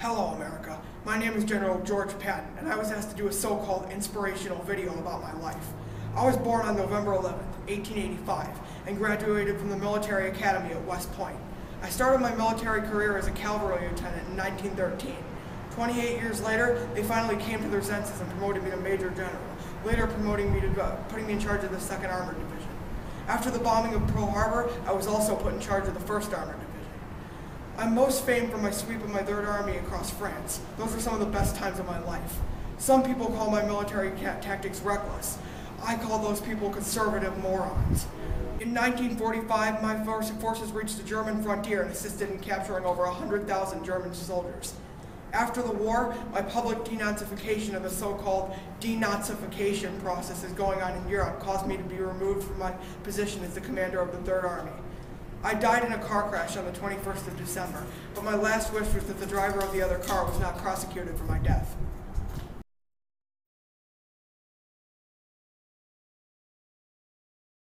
Hello, America. My name is General George Patton, and I was asked to do a so-called inspirational video about my life. I was born on November 11th, 1885, and graduated from the Military Academy at West Point. I started my military career as a cavalry lieutenant in 1913. 28 years later, they finally came to their senses and promoted me to Major General, later putting me in charge of the 2nd Armored Division. After the bombing of Pearl Harbor, I was also put in charge of the 1st Armored Division. I'm most famed for my sweep of my 3rd Army across France. Those were some of the best times of my life. Some people call my military tactics reckless. I call those people conservative morons. In 1945, my forces reached the German frontier and assisted in capturing over 100,000 German soldiers. After the war, my public denazification of the so-called denazification process is going on in Europe caused me to be removed from my position as the commander of the 3rd Army. I died in a car crash on the 21st of December, but my last wish was that the driver of the other car was not prosecuted for my death.